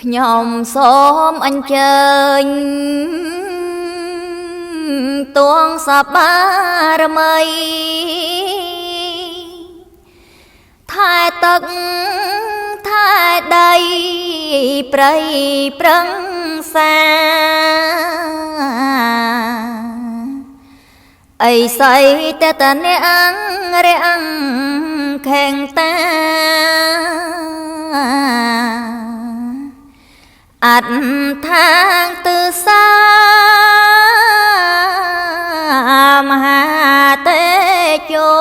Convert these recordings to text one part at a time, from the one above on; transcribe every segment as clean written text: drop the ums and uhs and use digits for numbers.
ខ្ញុំសូមអញ្ជើញទួងសប្បារមីថែទឹកថែដីព្រៃប្រឹងសាអីស័យតែតអ្នករាំងខេងតាអត់ថាងទឺសាមហាតេជោ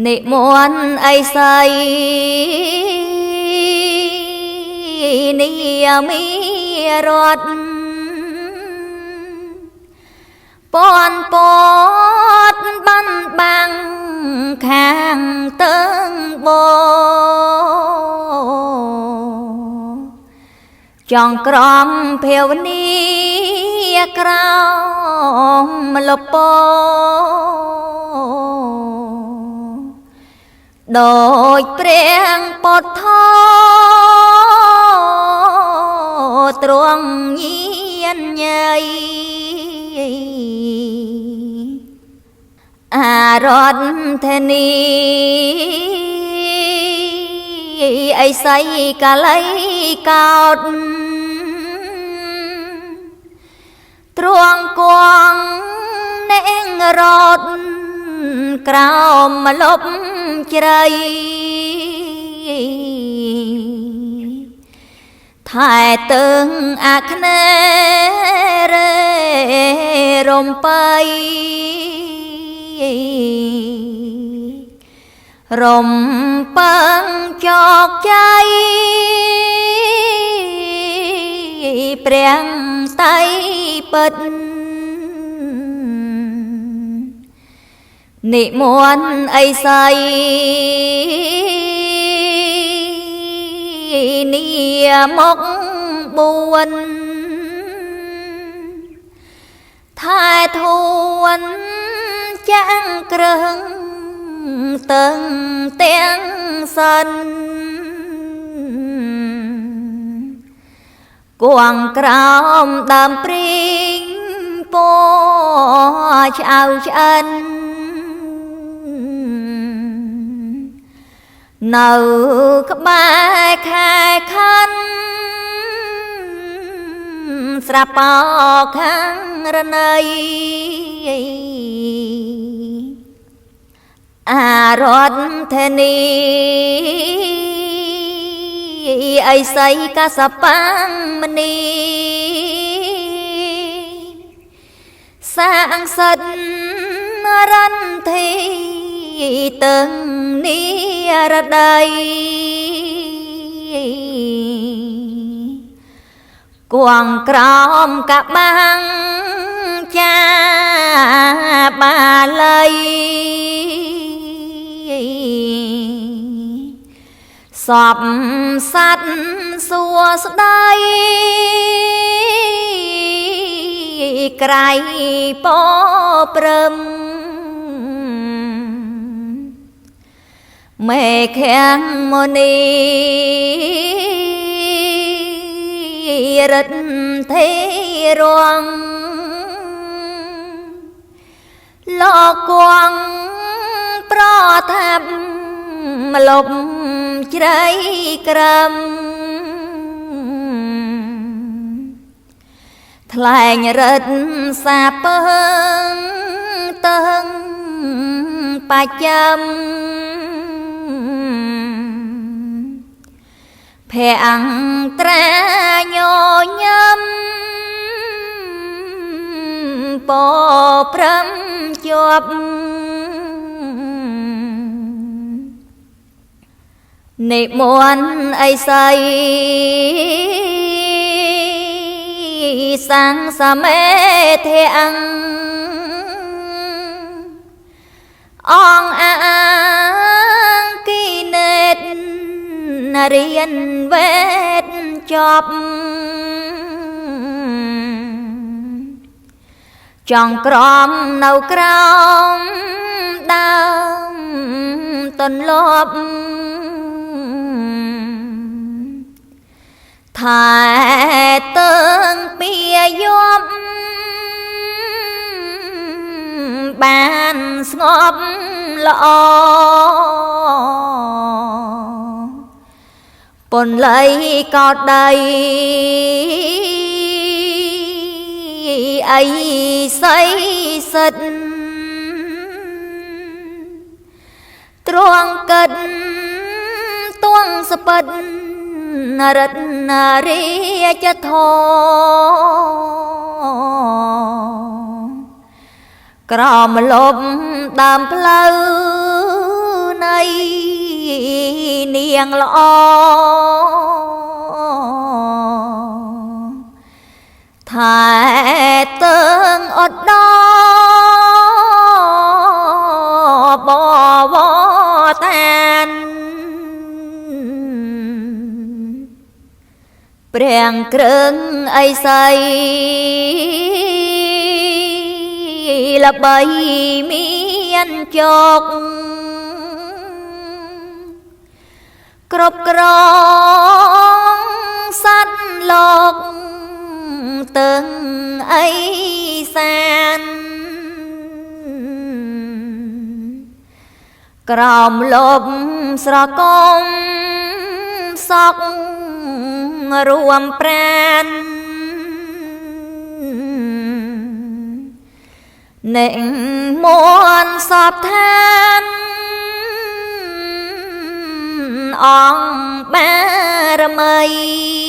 និមន្តអីស័យនិយមីរដ្ឋពន់ពតបានបាំងខាងតឹងបចង់ក្រំភាវនីក្រោមលពដូចព្រះពុទ្ធទ្រង់ញៀនញៃអារដ្ឋធានីអីស័យកាល័យកោតទ្រង់គង់នេងរត់ក្រោមមលប់ជ្រៃថែទឹងអាគ្នេរេរំបៃរំពឹងជោគជ័យព្រះតៃពិតនិមន្តអីស័យនាមក4ថែធួនចាំងក្រឹងតឹងទាំងសិនគួងក្រោមដើមព្រីងពណ៌ឆ្អៅឆ្អិននៅក្បែរខែខណ្ឌស្រាប់បោខាងរណីអារដ្ឋធានីអីស័យកសបាំងមនីសាងសិទ្ធរន្ធីទឹងនិរដីគួងក្រោមកបាំងចាបាល័យសពសត្វសួស្ដីក្រៃពោព្រឹមមេខាំងមនីរិទ្ធទេរងលោកគង់ប្រថាប់មលប់ជ្រៃក្រំថ្លែងរិទ្ធសាពើងតឹងបច្ចំភ័ងត្រាញញឹមពោព្រំជាប់និមន្តអីស័យសង្ឃសមេធាំងអងអាងគីណេតរៀនវេទចប់ចង់ក្រំនៅក្រោមដើមទន្លាប់ ថែតើងពីយប់បានស្ងប់ល្អពន្លៃក៏ដីអីស័យសិតត្រង់កិតទួងស្ពិតរតនារាជធក្រមលប់ដើមផ្លូវនៃនាងល្អថែតើងអត់ដល់បវតានព្រះគ្រឿងអីស័យល្បីមានជោគគ្រប់គ្រងសត្វលោកទាំងអីសានក្រោមលប់ស្រគំសក់រួមប្រានអ្នកមួនសពឋានអង្គបារមី